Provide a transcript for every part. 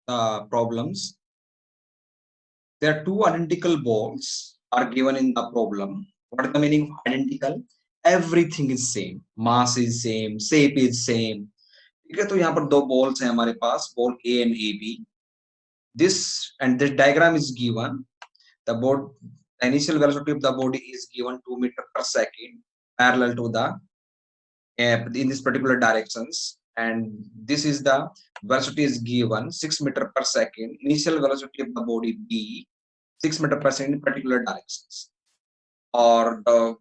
the problems. There are two identical balls are given in the problem. What is the meaning of identical? Everything is same. Mass is same. Shape is same. ठीक है, तो यहाँ पर दो balls हैं हमारे पास, ball A and AB. This diagram is given. The initial velocity of the body is given 2 meter per second, parallel to the in this particular directions, and this is the velocity is given 6 meter per second. Initial velocity of the body B 6 meter per second in particular directions, or the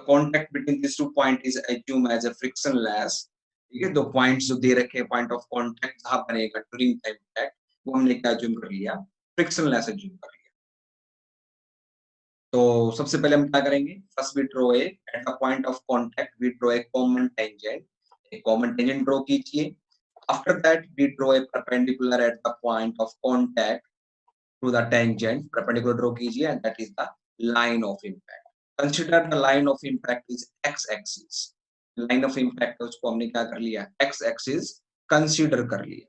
contact between these 2 points is assumed as a frictionless. ठीक है, दो points जो दे रखे हैं, point of contact जहां बनेगा during the impact, वो हमने क्या अज्यूम कर लिया, फ्रिक्शनलेस अज्यूम कर लिया। तो सबसे पहले हम क्या करेंगे, first we draw a at the point of contact we draw a common tangent, एक कॉमन टेंजेंट ड्रॉ कीजिए। After that we draw a perpendicular at the point of contact to the tangent, perpendicular draw कीजिए, and that is the line of impact. Consider the line of impact is x axis. Line of impact उसको हमने क्या कर लिया, x axis consider कर लिया।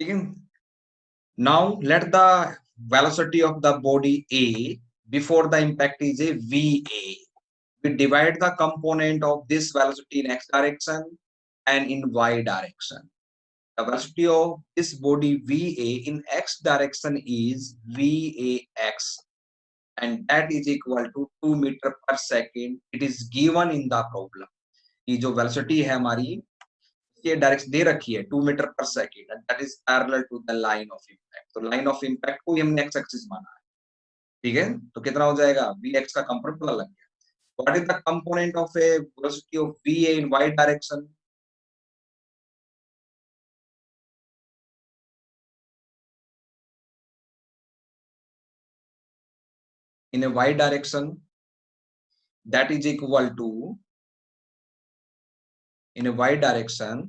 ठीक है, now let the velocity of the body A before the impact is a VA. We divide the component of this velocity in x direction and in y direction. The velocity of this body VA in x direction is VAX, and that is equal to 2 meter per second. It is given in the problem. ये जो velocity है हमारी, ये direction दे रखी है 2 metre per second, and that is parallel to the line of impact. तो line of impact को हमने एक्स एक्सिस माना है। ठीक है, तो कितना हो जाएगा, vx का कंपोनेंट पता लग गया। What is the component of a velocity of va in y direction? In a y direction that is equal to, in a y direction,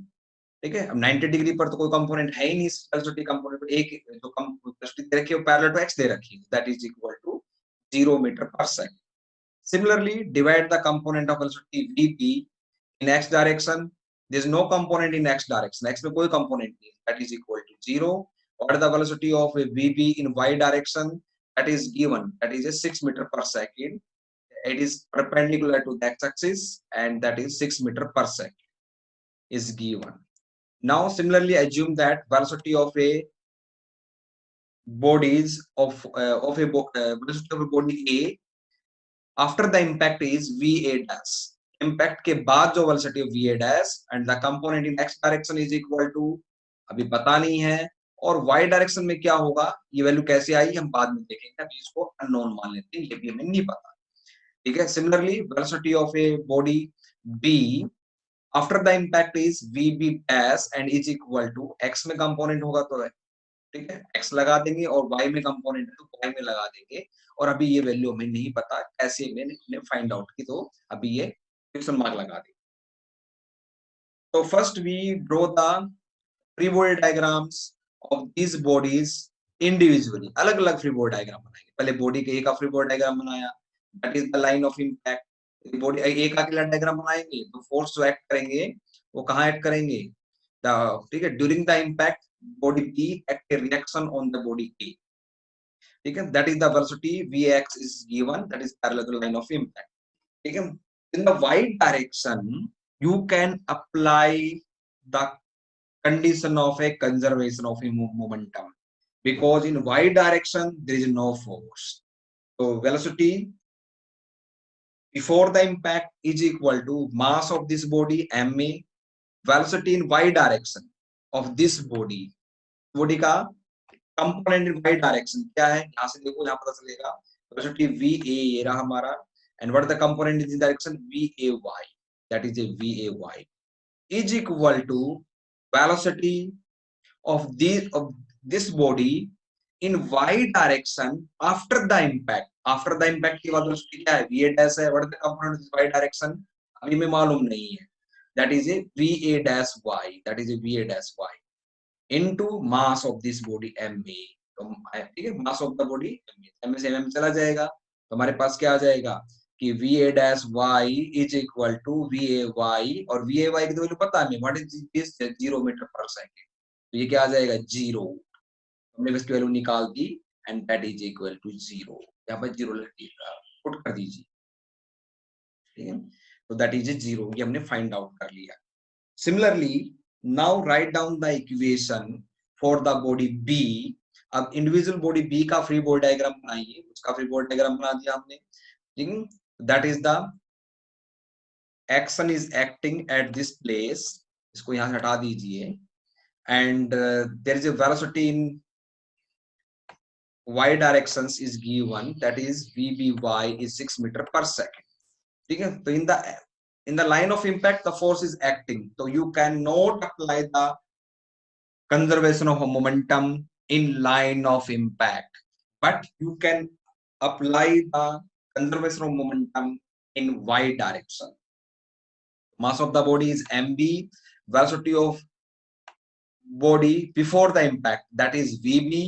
ठीक है, अब 90 डिग्री पर तो कोई कंपोनेंट है ही नहीं इस वेलोसिटी कंपोनेंट पर, एक जो वेलोसिटी दे रखी है वो पैरेलल टू x दे रखी है, that is equal to 0 metre per second. Similarly, divide the component of velocity vp in x direction. There is no component in x direction. X में कोई component नहीं, that is equal to 0. What is the velocity of a vp in y direction? That is given. That is a 6 meter per second. It is perpendicular to the x-axis, and that is 6 meter per second is given. Now, similarly, assume that velocity of a bodies of velocity of a body A after the impact is VA dash. Impact के बाद जो velocity of VA dash and the component in x direction is equal to, अभी पता नहीं है, और y direction में क्या होगा, ये वैल्यू कैसे आई हम बाद में देखेंगे, अभी इसको अननोन मान लेते हैं, ये भी हमें नहीं पता। ठीक है, similarly velocity of A body B after the impact is VB dash and is equal to, x में कंपोनेंट होगा तो है, ठीक है, x लगा देंगे, और y में कंपोनेंट है तो y में लगा देंगे, और अभी ये वैल्यू हमें नहीं पता कैसे मैंने फाइंड आउट की, तो अभी ये क्वेश्चन मार्क लगा देंगे। तो first we draw the free body diagrams of this bodies individually, अलग अलग फ्री बॉडी डायग्राम बनाएंगे। पहले बॉडी के ए का फ्री बॉडी डायग्राम बनाया, that is the line of impact. Body A का डायग्राम बनाएंगे तो फोर्स जो एक्ट करेंगे वो कहाँ एक्ट करेंगे, ठीक है, during the impact body B act a reaction on the body A. ठीक है, that is the velocity Vx is given, that is parallel to the line of impact. ठीक है, in the y direction you can apply the condition of a conservation of a momentum, because in y direction there is no force. So velocity before the impact is equal to mass of this body ma, velocity in y direction of this body का component in Y direction क्या है, यहाँ से देखो, यहाँ पता चलेगा velocity V A ये रहा हमारा, and what the component in direction V A Y, that is A V A Y is equal to velocity of this body in Y direction after the impact. After the impact की velocity क्या है, V A dash है, what the component in Y direction अभी में मालूम नहीं है, that is A V A dash Y, that is A V A dash Y into mass of this body ma। तो ठीक है, mass of the body ma से mm चला जाएगा, तो हमारे पास क्या आ जाएगा कि va dash y is equal to va y, और va y की तो वैल्यू पता है, what is this 0 metre per second, तो ये क्या आ जाएगा 0, हमने इसकी वैल्यू निकाल दी and that is equal to 0, यहाँ पर 0 पुट कर दीजिए, ठीक है, तो दैट इज 0, ये हमने फाइंड आउट कर लिया। Similarly now write down the equation for the body B. अब इंडिविजुअल बॉडी बी का फ्री बॉडी डायग्राम बनाइए, उसका फ्री बॉडी डायग्राम बना दिया हमने, ठीक है, that is the action is acting at this place, इसको यहां से हटा दीजिए, and there is a velocity in y directions is given, that is vby is 6 meter per second, ठीक है। तो in the line of impact the force is acting, so you cannot apply the conservation of momentum in line of impact, but you can apply the conservation of momentum in y direction. Mass of the body is mb, velocity of body before the impact, that is vb,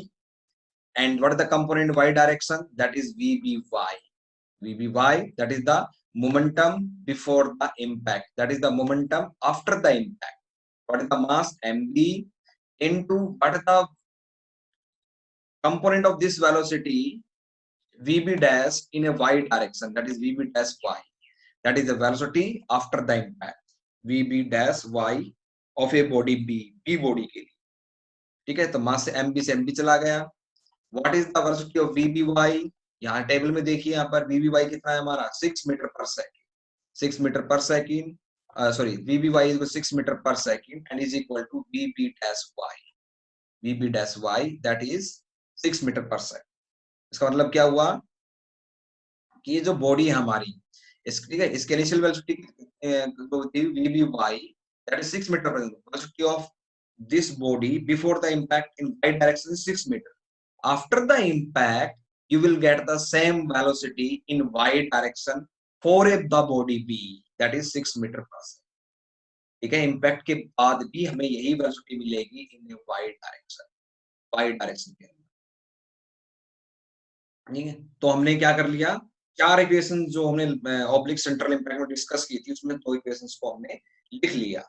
and what is the component y direction, that is vby. Vby, that is the momentum before the impact, that is the momentum after the impact. What is the mass, mb, into what is the component of this velocity, vb dash in a y direction, that is vb dash y, that is the velocity after the impact, vb dash y of a body b body के लिए, ठीक है। तो मास से mb चला गया। What is the velocity of vby, यहाँ table में देखिए, यहाँ पर vby कितना है हमारा 6 metre per second, 6 metre per second, sorry vby is 6 metre per second and is equal to vb dash y, vb dash y that is 6 metre per second. इसका मतलब क्या हुआ कि ये जो बॉडी है हमारी, ठीक है, इसके इनिशियल वेलोसिटी जो थी vby that is 6 metre per second, velocity of this body before the impact in y direction 6 metre, after the impact you will get the same velocity in y direction for the body b, that is 6 meter per second, ठीक है। Impact के बाद भी हमें यही velocity मिलेगी इन y direction, y direction के अंदर, ठीक है। तो हमने क्या कर लिया, 4 इक्वेशन जो हमने ऑब्लिक सेंट्रल इम्पैक्ट में डिस्कस की थी, उसमें 2 इक्वेशंस को हमने लिख लिया,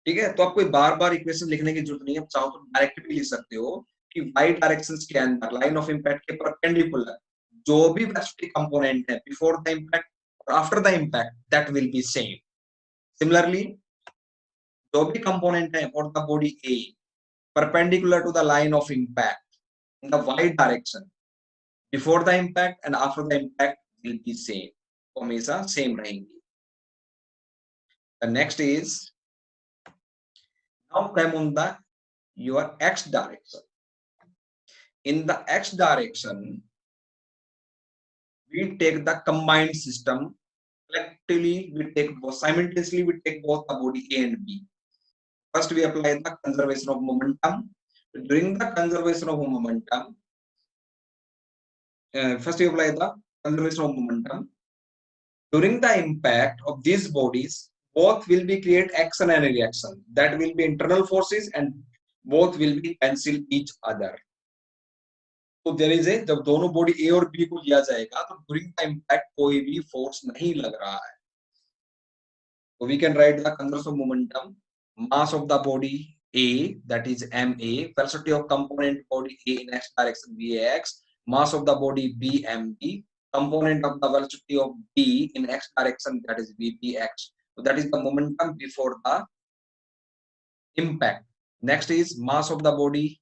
ठीक है। तो आप कोई बार-बार इक्वेशन लिखने की जरूरत नहीं है, आप चाहो तो डायरेक्ट भी लिख सकते हो कि y डायरेक्शंस के अंदर लाइन ऑफ इम्पैक्ट के परपेंडिकुलर जो भी वेलोसिटी कंपोनेंट है बिफोर द इम्पैक्ट और after the impact that will be same. Similarly जो भी कंपोनेंट है for the body A perpendicular to the line of impact in the y direction before the impact and after the impact will be same, तो हमेशा same रहेंगी। The next is now come on the your x direction. In the x direction we take the combined system, collectively we take both, simultaneously we take both the body A and B. First we apply the conservation of momentum. During the conservation of momentum, first we apply the conservation of momentum. During the impact of these bodies, both will be create action and reaction, that will be internal forces and both will be cancel each other. तो there is a, जब दोनों body ए और B को लिया जाएगा तो during the impact कोई भी फोर्स नहीं लग रहा है, तो we can write the conservation of momentum, mass of the body A, that is ma, velocity of component body A in x direction vax, mass of the body B mb, component of the velocity of B in x direction, that is vbx. So that is the momentum before the impact. Next is mass of the body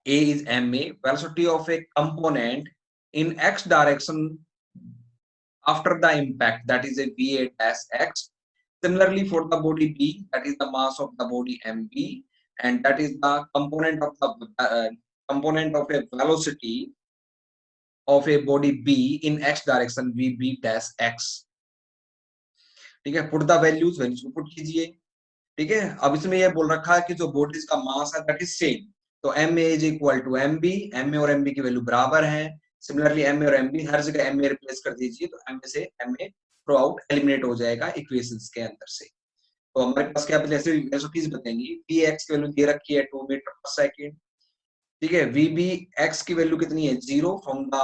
A is ma, velocity of a component in x direction after the impact, that is a va dash x. Similarly for the body B, that is the mass of the body mb, and that is the component of the component of a velocity of a body B in x direction vb dash x, ठीक है। Put the values को put कीजिए, ठीक है। अब इसमें यह बोल रखा है कि जो बॉडीज का मास है दैट इज सेम, तो ma is equal to mb, ma और mb की वैल्यू बराबर है। सिमिलरली ma और mb हर जगह ma रिप्लेस कर दीजिए, तो ma से ma थ्रू आउट एलिमिनेट हो जाएगा इक्वेशंस के अंदर से। तो हमारे पास क्या जैसे वेलोसिटीज बताएंगी, px की वैल्यू दे रखी है 2 मीटर पर सेकंड, ठीक है। vbx की वैल्यू कितनी है 0, फ्रॉम द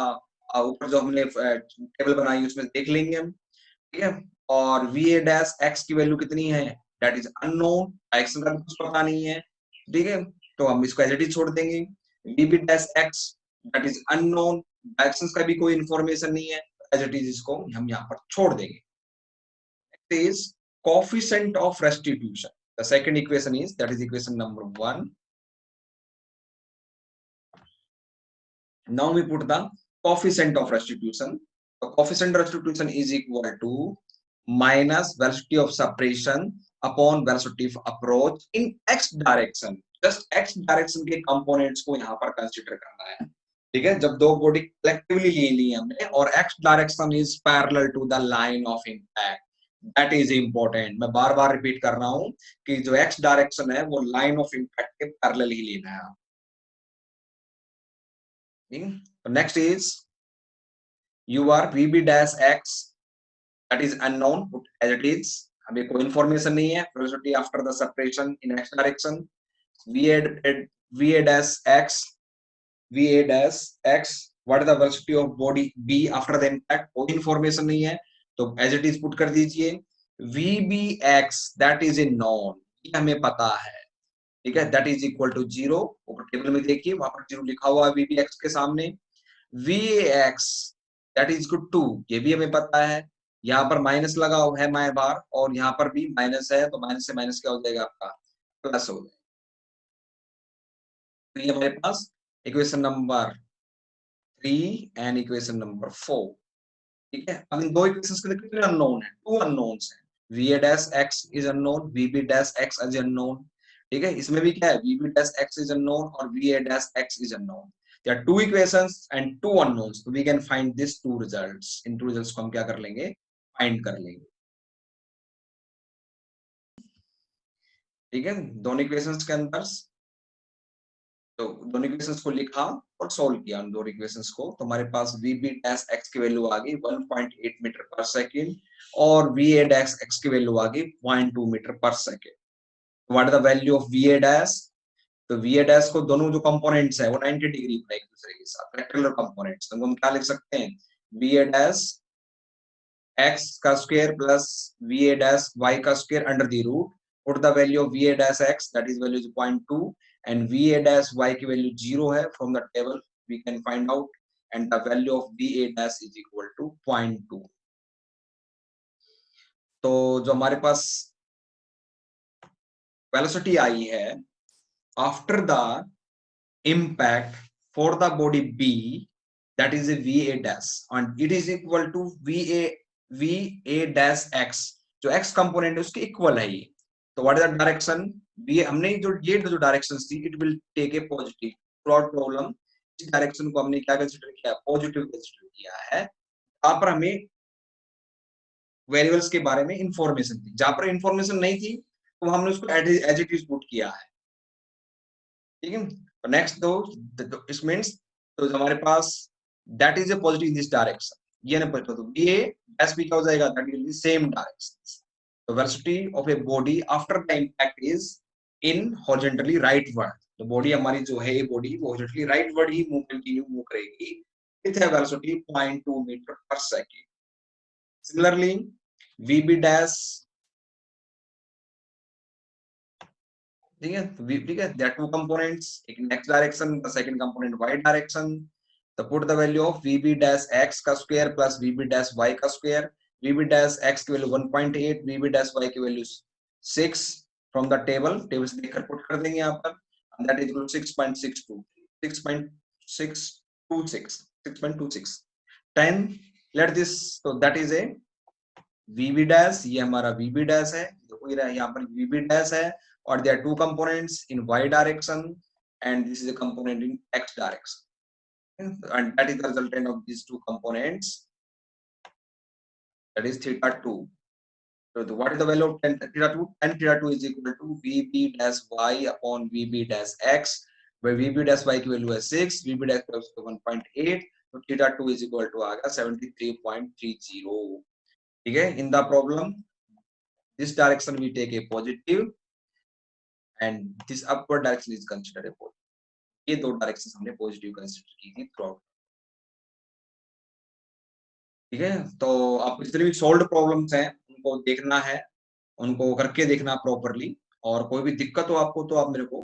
ऊपर जो हमने टेबल बनाई उसमें देख लेंगे हम, ठीक है। और va डैश x की वैल्यू कितनी है, दैट इज अननोन, डायरेक्शन का कुछ पता नहीं है, ठीक है। तो हम इसको एज इट इज छोड़ देंगे। V B dash x that is unknown, directions का भी कोई इंफॉर्मेशन नहीं है, एज इट इज इसको हम यहाँ पर छोड़ देंगे। Next is coefficient of restitution. The second equation is, that is equation number 1. Now we put the coefficient of restitution. The coefficient of restitution is equal to minus velocity of separation upon velocity of approach in x direction. Just x direction के components को यहाँ पर consider करना है, ठीक है। जब दो बॉडी collectively ले ली हमने और x direction is parallel to the line of impact. That is important. मैं बार बार रिपीट कर रहा हूं कि जो x डायरेक्शन है वो लाइन ऑफ इम्पैक्ट के पैरेलल ही लेना है। Next is your vb dash x that is unknown, put as it is, हमें कोई इंफॉर्मेशन नहीं है। Velocity after the separation in x direction, va dash x, what is the velocity of body b after the impact, कोई information नहीं है, तो as it is put कर दीजिए। vbx that is a non, ये हमें पता है, ठीक है, दैट इज इक्वल टू 0। ऊपर टेबल में देखिए वहां पर 0 लिखा हुआ है vbx के सामने। vax that is equal to, ये भी हमें पता है, यहाँ पर माइनस लगा हुआ है माय बार और यहाँ पर भी माइनस है, तो माइनस से माइनस क्या हो जाएगा आपका, प्लस हो जाएगा। तो ये हमारे पास equation number 3 and equation number 4, ठीक है। अब इन दो इक्वेशंस के लिए कितने अननोन है, 2 अननोन्स हैं। va dash x is unknown, vb dash x is unknown, ठीक है। इसमें भी क्या है, vb dash x is unknown और va dash x is unknown. there are 2 equations and 2 unknowns, so we can find these 2 results। In 2 results को हम क्या कर लेंगे, फाइंड कर लेंगे, ठीक है। दोनों इक्वेशंस के अंदर तो दोनों इक्वेशंस को लिखा और सॉल्व किया उन दोनों इक्वेशंस को, तो हमारे पास vb dash x की वैल्यू आ गई 1.8 मीटर पर सेकेंड और va dash x की वैल्यू आ गई 0.2 metre per second. What is the value of va dash, तो va dash को दोनों जो कंपोनेंट्स है वो 90 डिग्री पर एक दूसरे के साथ रेक्टेंगुलर कंपोनेंट्स, तो हम क्या लिख सकते हैं, va dash x का square plus va dash y का square under the root, put the value of va dash x that is value is 0.2 and va dash y की वैल्यू 0 है, from the table we can find out and the value of va dash is equal to 0.2। तो जो हमारे पास velocity आई है after the impact for the body b, that is a va dash and it is equal to va dash x, जो x component है उसके equal है ये। तो what is the direction, B हमने जो डायरेक्शंस थी, it will take a positive through problem. इस डायरेक्शन को हमने क्या कंसीडर किया, पॉजिटिव कंसीडर किया है। यहाँ पर हमें वेरिएबल्स के बारे में इंफॉर्मेशन थी, जहां पर इंफॉर्मेशन नहीं थी तो हमने उसको एज इट इज पुट किया है, ठीक है। तो नेक्स्ट दो इस मींस, तो हमारे पास that is a positive in this direction, ये ना पता, तो ये एस भी क्या हो जाएगा, that will be same direction. तो velocity of A body after the impact is in horizontally rightward, तो बॉडी हमारी जो है ये बॉडी वो हॉरिजॉन्टली राइटवर्ड ही मूव कंटिन्यू मूव करेगी with a velocity 0.2 metre per second. Similarly vb dash, ठीक है, तो ठीक है, there are two components, एक in x direction, the second component y direction, तो put the value of vb dash x का square plus vb dash y का square, vb dash x की वैल्यू 1.8, vb dash y की value 6 from the table से देखकर put कर देंगे यहाँ पर, and that is equal to 6.626 10 let this, so that is a vb dash, ये हमारा vb dash है, देखो ये यहाँ पर vb dash है और there are 2 components in y direction and this is a component in x direction, and that is the resultant of these 2 components, that is theta 2। so what is the value of tan theta 2, tan theta 2 is equal to vb dash y upon vb dash x, where vb dash y की value है 6, vb dash y 1.8, तो theta 2 is equal to आ गया 73.30, ठीक है। in the problem this direction we take a positive and this upward direction is considered a positive, ये दो direction हमने positive consider की थी थ्रू आउट, ठीक है। तो आप जितने भी सॉल्व्ड प्रॉब्लम्स हैं उनको देखना है, उनको करके देखना प्रॉपरली, और कोई भी दिक्कत हो आपको तो आप मेरे को